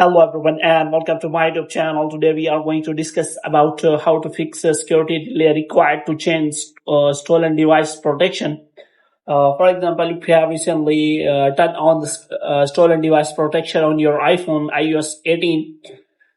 Hello everyone and welcome to my YouTube channel. Today we are going to discuss about how to fix a security delay required to change stolen device protection. For example, if you have recently turned on the stolen device protection on your iPhone iOS 18,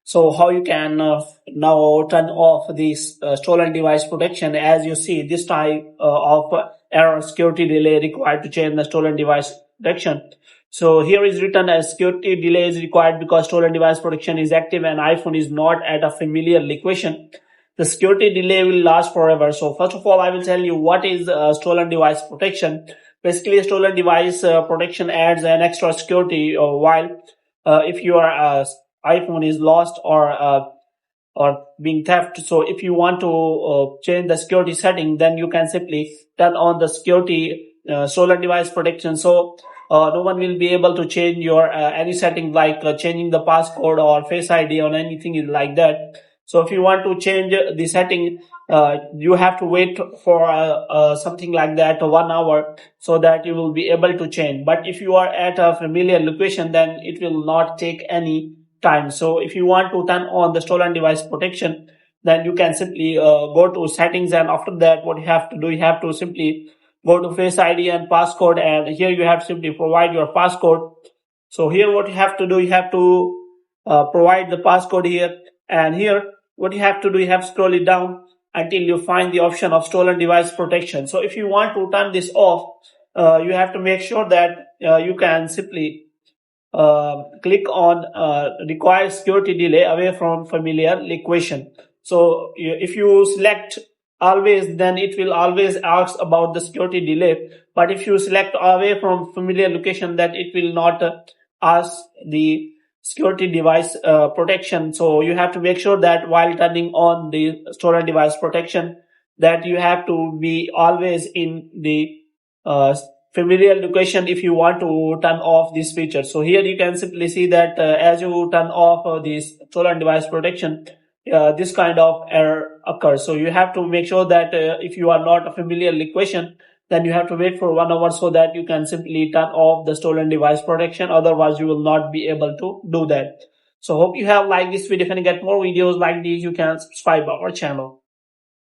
so how you can now turn off this stolen device protection. As you see, this type of error security delay required to change the stolen device protection. So here is written as security delay is required because stolen device protection is active and iPhone is not at a familiar location. The security delay will last forever. So first of all, I will tell you what is stolen device protection. Basically, stolen device protection adds an extra security while if your iPhone is lost or being theft. So if you want to change the security setting, then you can simply turn on the security stolen device protection. So no one will be able to change your any setting like changing the passcode or face ID or anything like that. So if you want to change the setting, you have to wait for something like that 1 hour so that you will be able to change. But if you are at a familiar location, then it will not take any time. So if you want to turn on the stolen device protection, then you can simply go to settings, and after that what you have to do, you have to simply go to face ID and passcode, and here you have to simply provide your passcode. So here what you have to do, you have to provide the passcode here, and here what you have to do, you have to scroll it down until you find the option of stolen device protection. So if you want to turn this off, you have to make sure that you can simply click on require security delay away from familiar location. So if you select always, then it will always ask about the security delay. But if you select away from familiar location, then it will not ask the security device protection. So you have to make sure that while turning on the stolen device protection, that you have to be always in the familiar location if you want to turn off this feature. So here you can simply see that as you turn off this stolen device protection, this kind of error occurs. So you have to make sure that if you are not a familiar location, then you have to wait for 1 hour so that you can simply turn off the stolen device protection. Otherwise, you will not be able to do that. So hope you have liked this video. If you get more videos like these, you can subscribe our channel.